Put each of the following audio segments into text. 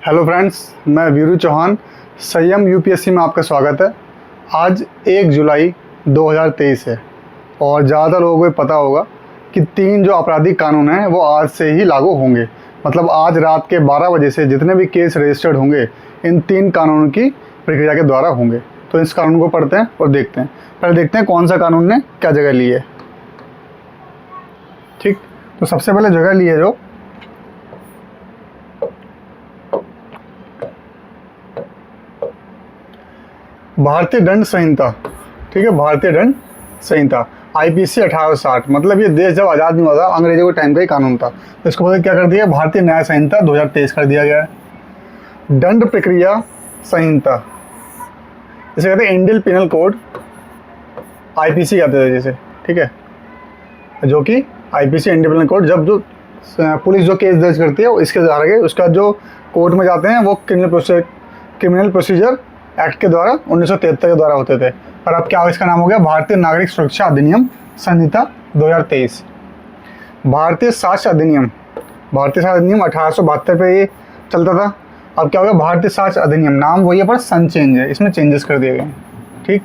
Hello friends, मैं वीरू चौहान। संयम UPSC में आपका स्वागत है। आज 1 जुलाई 2023 है और ज़्यादातर लोगों को पता होगा कि 3 जो आपराधिक कानून हैं वो आज से ही लागू होंगे। मतलब आज रात के 12 बजे से जितने भी केस रजिस्टर्ड होंगे इन 3 कानूनों की प्रक्रिया के द्वारा होंगे। तो इस कानून को पढ़ते हैं और देखते हैं। पहले देखते हैं कौन सा कानून ने क्या जगह ली है। ठीक, तो सबसे पहले जगह ली है जो भारतीय दंड संहिता। ठीक है, भारतीय दंड संहिता आईपीसी 1860। मतलब ये देश जब आज़ाद नहीं हुआ था, अंग्रेजों के टाइम का ही कानून था, तो इसको पता क्या कर दिया, भारतीय न्याय संहिता 2023 कर दिया गया है। दंड प्रक्रिया संहिता जैसे कहते हैं इंडियन पिनल कोड, आईपीसी कहते थे जैसे। ठीक है, जो कि आईपीसी इंडियन पिनल कोड, जब जो पुलिस जो केस दर्ज करती है इसके आगे उसका जो कोर्ट में जाते हैं वो क्रिमिनल प्रोसीजर एक्ट के द्वारा 1973 के द्वारा होते थे। पर अब क्या इसका नाम हो गया, भारतीय नागरिक सुरक्षा अधिनियम संहिता 2023। भारतीय साक्ष्य अधिनियम 1872 पे ये चलता था। अब क्या हो गया, भारतीय साक्ष्य अधिनियम, नाम वही है पर सन चेंज है, इसमें चेंजेस कर दिए गए हैं। ठीक,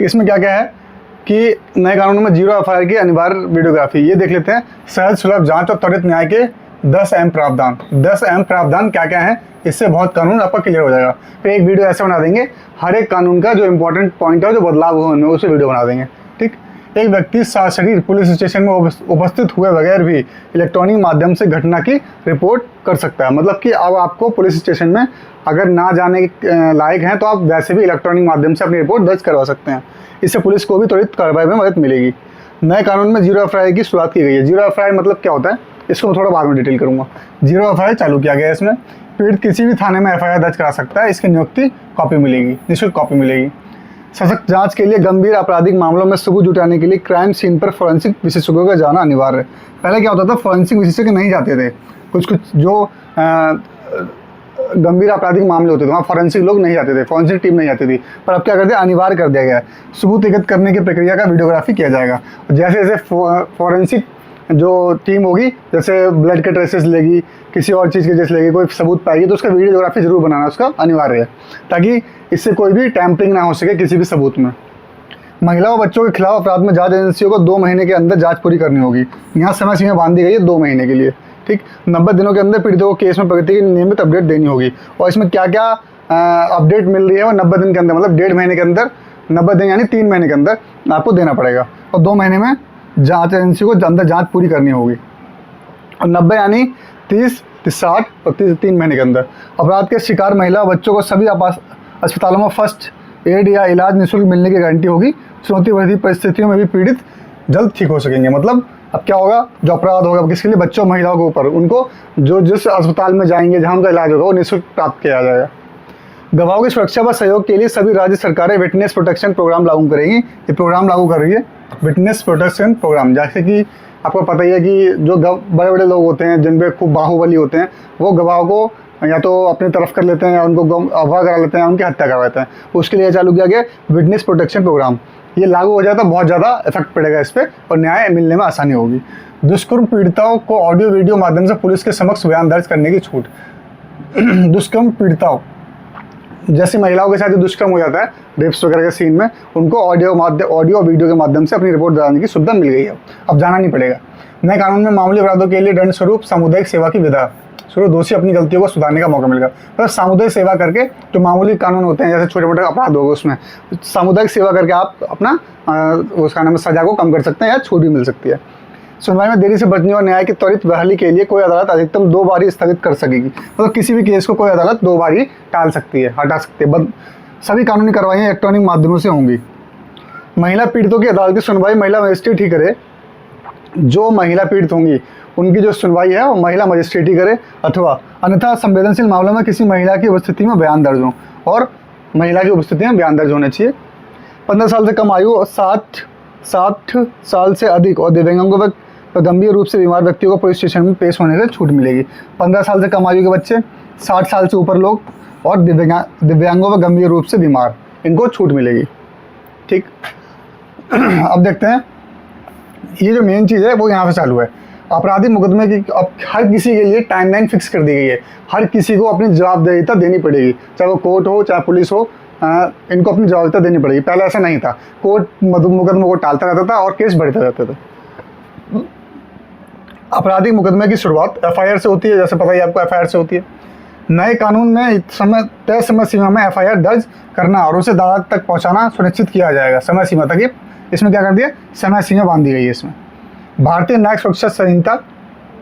इसमें क्या क्या है कि नए कानूनों में 0 एफआईआर की अनिवार्य वीडियोग्राफी। ये देख लेते हैं। सहज सुलभ जांच और त्वरित न्याय के 10 अहम प्रावधान। 10 अहम प्रावधान क्या क्या है, इससे बहुत कानून आपका क्लियर हो जाएगा। फिर एक वीडियो ऐसे बना देंगे, हर एक कानून का जो इंपॉर्टेंट पॉइंट है, जो बदलाव हुए उनमें, उसे वीडियो बना देंगे। ठीक, एक व्यक्ति सशरीर पुलिस स्टेशन में उपस्थित हुए बगैर भी इलेक्ट्रॉनिक माध्यम से घटना की रिपोर्ट कर सकता है। मतलब कि अब आपको पुलिस स्टेशन में अगर ना जाने के लायक हैं तो आप वैसे भी इलेक्ट्रॉनिक माध्यम से अपनी रिपोर्ट दर्ज करवा सकते हैं। इससे पुलिस को भी त्वरित कार्रवाई में मदद मिलेगी। नए कानून में 0 एफआईआर की शुरुआत की गई है। 0 एफआईआर मतलब क्या होता है, इसको मैं थोड़ा बाद में डिटेल करूंगा। 0 एफआईआर चालू किया गया है। इसमें पीड़ित किसी भी थाने में एफआईआर दर्ज करा सकता है। इसकी नियुक्ति कॉपी मिलेगी, निःशुल्क कॉपी मिलेगी। सशक्त जांच के लिए गंभीर आपराधिक मामलों में सबूत जुटाने के लिए क्राइम सीन पर फोरेंसिक विशेषज्ञों का जाना अनिवार्य है। पहले क्या होता था, फोरेंसिक विशेषज्ञ नहीं जाते थे। कुछ जो गंभीर आपराधिक मामले होते थे वहाँ फोरेंसिक लोग नहीं जाते थे, फोरेंसिक टीम नहीं जाती थी। पर अब क्या कर दिया, अनिवार्य कर दिया गया है। सबूत एकत्र करने की प्रक्रिया का वीडियोग्राफी किया जाएगा। जैसे जैसे फोरेंसिक जो टीम होगी, जैसे ब्लड के ट्रेसेस लेगी, किसी और चीज़ के जैसे लेगी, कोई सबूत पाएगी, तो उसका वीडियोग्राफी जरूर बनाना उसका अनिवार्य है, ताकि इससे कोई भी टैंपरिंग ना हो सके किसी भी सबूत में। महिला और बच्चों के खिलाफ अपराध में जांच एजेंसियों को 2 महीने के अंदर जांच पूरी करनी होगी। यहाँ समय सीमा बांध दी गई है 2 महीने के लिए। ठीक, 90 दिनों के अंदर पीड़ितों को केस में प्रगति की नियमित अपडेट देनी होगी। और इसमें क्या क्या अपडेट मिल रही है वो 90 दिन के अंदर, मतलब 1.5 महीने के अंदर, 90 दिन यानी 3 महीने के अंदर आपको देना पड़ेगा। और 2 महीने में जांच एजेंसी को अंदर जांच पूरी करनी होगी। और 90 यानी 30, 60 और 3 महीने के अंदर। अपराध के शिकार महिला और बच्चों को सभी अस्पतालों में फर्स्ट एड या इलाज निःशुल्क मिलने की गारंटी होगी। चुनौती भरी परिस्थितियों में भी पीड़ित जल्द ठीक हो सकेंगे। मतलब अब क्या होगा, जो अपराध होगा किसके लिए, बच्चों महिलाओं के ऊपर, उनको जो जिस अस्पताल में जाएंगे जहाँ उनका इलाज होगा वो निःशुल्क प्राप्त किया जाएगा। गवाहों की सुरक्षा व सहयोग के लिए सभी राज्य सरकारें विटनेस प्रोटेक्शन प्रोग्राम लागू करेंगी। ये प्रोग्राम लागू कर रही है विटनेस प्रोटेक्शन प्रोग्राम। जैसे कि आपको पता ही है कि जो बड़े बड़े लोग होते हैं जिन पे खूब बाहुबली होते हैं, वो गवाहों को या तो अपनी तरफ कर लेते हैं या उनको अगवा करा लेते हैं, उनकी हत्या करवा देते हैं। उसके लिए चालू किया गया विटनेस प्रोटेक्शन प्रोग्राम। ये लागू हो जाए तो बहुत ज़्यादा इफेक्ट पड़ेगा इस पर और न्याय मिलने में आसानी होगी। दुष्कर्म पीड़िताओं को ऑडियो वीडियो माध्यम से पुलिस के समक्ष बयान दर्ज करने की छूट। दुष्कर्म पीड़िताओं, जैसे महिलाओं के साथ जो दुष्कर्म हो जाता है, रेप्स वगैरह के सीन में, उनको ऑडियो और वीडियो के माध्यम से अपनी रिपोर्ट डालने की सुविधा मिल गई है। अब जाना नहीं पड़ेगा। नए कानून में मामूली अपराधों के लिए दंड स्वरूप सामुदायिक सेवा की विधा स्वरूप दोषी अपनी गलतियों को सुधारने का मौका मिलेगा। तो सामुदायिक सेवा करके जो मामूली कानून होते हैं, जैसे छोटे मोटे अपराध होगा, उसमें सामुदायिक सेवा करके आप अपना उसका नाम सजा को कम कर सकते हैं या छूट भी मिल सकती है। सुनवाई में देरी से बचने और न्याय की त्वरित बहाली के लिए कोई अदालत अधिकतम 2 बार ही स्थगित कर सकेगी। मतलब किसी भी केस को कोई अदालत 2 बार ही टाल सकती है, हटा सकती है। सभी कानूनी कार्रवाइयाँ इलेक्ट्रॉनिक माध्यमों से होंगी। महिला पीड़ितों की अदालती सुनवाई महिला मजिस्ट्रेट ही करे। जो महिला पीड़ित होंगी उनकी जो सुनवाई है वो महिला मजिस्ट्रेट ही करे, अथवा अन्यथा संवेदनशील मामलों में किसी महिला की उपस्थिति में बयान दर्ज हो, और महिला की उपस्थिति में बयान दर्ज होने चाहिए। 15 साल से कम आयु और 60 साल से अधिक और दिव्यांगों व गंभीर रूप से बीमार व्यक्तियों को पुलिस स्टेशन में पेश होने से छूट मिलेगी। 15 साल से कम आयु के बच्चे, 60 साल से ऊपर लोग और दिव्यांगों व गंभीर रूप से बीमार, इनको छूट मिलेगी। ठीक, अब देखते हैं ये जो मेन चीज़ है वो यहाँ से चालू है। आपराधिक मुकदमे की अब हर किसी के लिए टाइमलाइन फिक्स कर दी गई है। हर किसी को अपनी जवाबदेहिता देनी पड़ेगी, चाहे वो कोर्ट हो चाहे पुलिस हो, इनको अपनी जवाबदेहिता देनी पड़ेगी। पहले ऐसा नहीं था, कोर्ट मुकदमे को टालता रहता था और केस बढ़ते रहते थे। आपराधिक मुकदमे की शुरुआत एफआईआर से होती है, जैसे पता ही आपको एफआईआर से होती है। नए कानून में तय समय सीमा में एफआईआर दर्ज करना और उसे अदालत तक पहुंचाना सुनिश्चित किया जाएगा। समय सीमा तक, ये इसमें क्या कर दिया, समय सीमा बांध दी गई है इसमें। भारतीय न्यायिक सुरक्षा संहिता,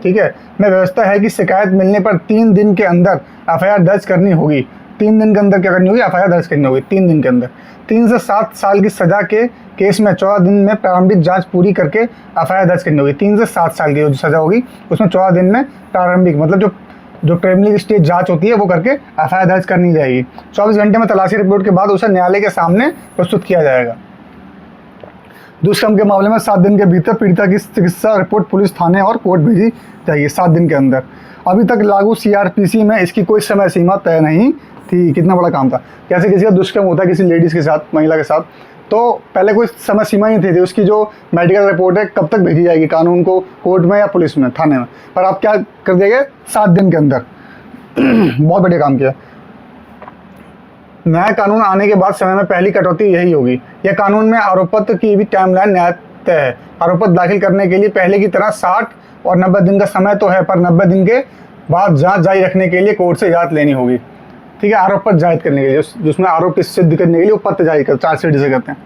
ठीक है, में व्यवस्था है कि शिकायत मिलने पर 3 दिन के अंदर एफआईआर दर्ज करनी होगी। 3 दिन के अंदर क्या करनी होगी, एफआईआर दर्ज करनी होगी 3 दिन के अंदर। 3 से 7 साल की सजा के केस में 14 दिन में प्रारंभिक जांच पूरी करके एफआईआर दर्ज करनी होगी। 3 से 7 साल की जो सजा होगी उसमें 14 दिन में प्रारंभिक, मतलब जो प्रिलिमिनरी स्टेज जांच होती है वो करके एफआईआर दर्ज करनी जाएगी। 24 घंटे में तलाशी रिपोर्ट के बाद उसे न्यायालय के सामने प्रस्तुत किया जाएगा। दुष्कर्म के मामले में 7 दिन के भीतर पीड़िता की चिकित्सा रिपोर्ट पुलिस थाने और कोर्ट भेजी जाएगी, 7 दिन के अंदर। अभी तक लागू सीआरपीसी में इसकी कोई समय सीमा तय नहीं थी। कितना बड़ा काम था। जैसे किसी का दुष्कर्म होता है किसी लेडीज़ के साथ, महिला के साथ, तो पहले कोई समय सीमा ही थी उसकी जो मेडिकल रिपोर्ट है कब तक भेजी जाएगी कानून को, कोर्ट में या पुलिस में, थाने में। पर आप क्या कर देंगे, 7 दिन के अंदर। बहुत बढ़िया काम किया। नया कानून आने के बाद समय में पहली कटौती यही होगी। यह कानून में आरोप पत्र की भी टाइमलाइन न्याय तय है। आरोप पत्र दाखिल करने के लिए पहले की तरह 60 और 90 दिन का समय तो है, पर 90 दिन के बाद जांच जारी रखने के लिए कोर्ट से इजाज़त लेनी होगी। ठीक है, आरोप पत्र जाहिर करने के लिए, जिसमें आरोप की सिद्ध करने के लिए वो पत्र जारी कर, चार्जशीट जिसे कहते हैं।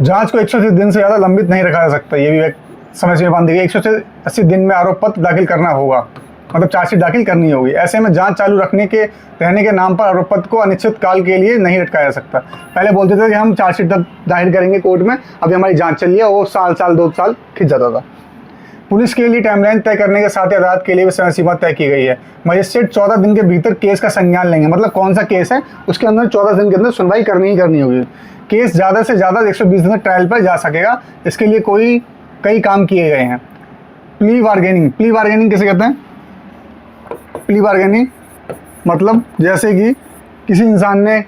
जांच को 180 दिन से ज़्यादा लंबित नहीं रखा जा सकता, ये भी एक समय सीमा बांध दी गई। 180 दिन में आरोप पत्र दाखिल करना होगा, मतलब चार्जशीट दाखिल करनी होगी। ऐसे में जांच चालू रहने के नाम पर आरोप पत्र को अनिश्चित काल के लिए नहीं लटकाया जा सकता। पहले बोलते थे कि हम चार्जशीट तक दाखिल करेंगे कोर्ट में, अभी हमारी जांच चल रही है, वो साल 2 साल खिंच जाता था। पुलिस के लिए टाइमलाइन तय करने के साथ ही अदालत के लिए भी समय सीमा तय की गई है। मजिस्ट्रेट 14 दिन के भीतर केस का संज्ञान लेंगे, मतलब कौन सा केस है उसके अंदर 14 दिन के अंदर सुनवाई करनी ही करनी होगी। केस ज़्यादा से ज़्यादा 120 दिन तक ट्रायल पर जा सकेगा। इसके लिए कई काम किए गए हैं। प्ली बार्गेनिंग किसे कहते हैं? प्ली बार्गेनिंग मतलब जैसे कि किसी इंसान ने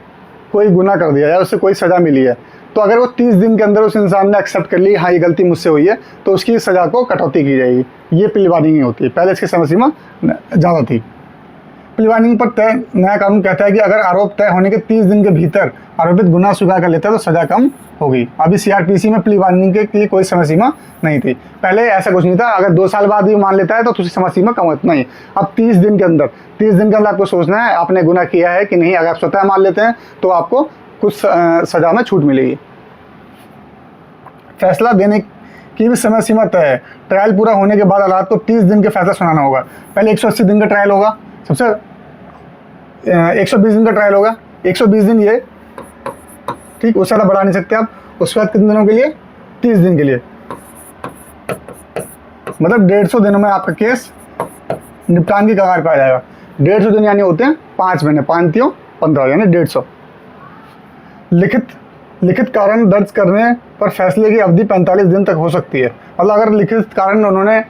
कोई गुनाह कर दिया या उससे कोई सज़ा मिली है, तो अगर वो 30 दिन के अंदर उस इंसान ने एक्सेप्ट कर ली, हाँ ये गलती मुझसे हुई है, तो उसकी सज़ा को कटौती की जाएगी। ये प्ली बार्गेनिंग होती है। पहले इसकी समय सीमा ज़्यादा थी। प्ली बार्गेनिंग पर नया कानून कहता है कि अगर आरोप तय होने के 30 दिन के भीतर आरोपित गुनाह स्वीकार कर लेता है तो सज़ा कम होगी। अभी सीआरपीसी में प्ली बार्गेनिंग के लिए कोई समय सीमा नहीं थी। पहले ऐसा कुछ नहीं था, अगर 2 साल बाद भी मान लेता है तो उसकी समय सीमा कम होती नहीं। अब 30 दिन के अंदर आपको सोचना है आपने गुनाह किया है कि नहीं। अगर आप स्वतः मान लेते हैं तो आपको कुछ सज़ा में छूट मिलेगी। फैसला देने की भी समय सीमा तय है। ट्रायल पूरा होने के बाद अदालत को 30 दिन के फैसला सुनाना होगा। पहले 180 दिन का ट्रायल होगा, सबसे 120 दिन का ट्रायल होगा। 120 दिन ये ठीक, उससे ज़्यादा बढ़ा नहीं सकते आप। उसके बाद कितने दिनों के लिए? 30 दिन के लिए, मतलब 150 दिनों में आपका केस निपटान की कगार पर आ जाएगा। 150 दिन यानी होते हैं 5 महीने, 5 15 यानी 150। लिखित कारण दर्ज करने पर फैसले की अवधि 45 दिन तक हो सकती है। मतलब अगर लिखित कारण उन्होंने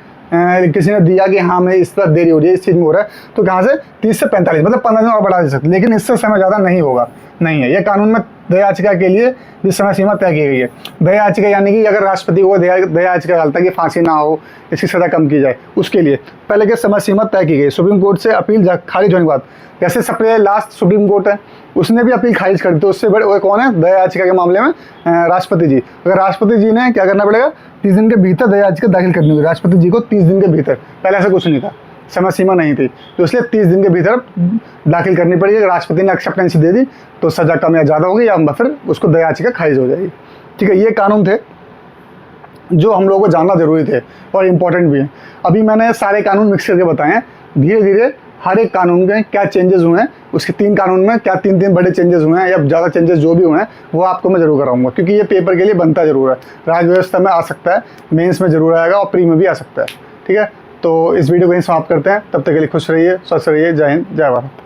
किसी ने दिया कि हाँ मैं इस पर देरी हो रही है, इस चीज़ में हो रहा है, तो कहाँ से 30 से 45 मतलब 15 दिन और बढ़ा दे सकते, लेकिन इससे समय ज़्यादा नहीं होगा, नहीं है। यह कानून में दया याचिका के लिए भी समय सीमा तय की गई है। दया याचिका यानी कि अगर राष्ट्रपति को दया याचिका डालता है कि फांसी ना हो, इसकी सज़ा कम की जाए, उसके लिए पहले के समय सीमा तय की गई। सुप्रीम कोर्ट से अपील खारिज होने के बाद, जैसे सबसे लास्ट सुप्रीम कोर्ट है, उसने भी अपील खारिज कर दी, तो उससे बड़े वो कौन है? दया याचिका के मामले में राष्ट्रपति जी। अगर राष्ट्रपति जी ने क्या करना पड़ेगा? 30 दिन के भीतर दया याचिका दाखिल करनी होगी राष्ट्रपति जी को, 30 दिन के भीतर। पहले ऐसा कुछ नहीं था, समय सीमा नहीं थी, तो इसलिए 30 दिन के भीतर दाखिल करनी पड़ेगी। अगर राष्ट्रपति ने एक्सेप्टेंसी दे दी तो सज़ा कम या ज़्यादा होगी, या फिर उसको दया याचिका खारिज हो जाएगी। ठीक है, ये कानून थे जो हम लोगों को जानना जरूरी थे और इम्पोर्टेंट भी हैं। अभी मैंने सारे कानून मिक्स करके बताए हैं। धीरे धीरे हर एक कानून के क्या चेंजेस हुए हैं, उसके 3 कानून में क्या 3 बड़े चेंजेस हुए हैं या ज़्यादा चेंजेस जो भी हुए हैं वो आपको मैं जरूर कराऊंगा, क्योंकि ये पेपर के लिए बनता जरूर है। राज्य व्यवस्था में आ सकता है, मेंस में जरूर आएगा और प्री में भी आ सकता है। ठीक है, तो इस वीडियो को यहीं समाप्त करते हैं। तब तक के लिए खुश रहिए, स्वस्थ रहिए। जय हिंद, जय भारत।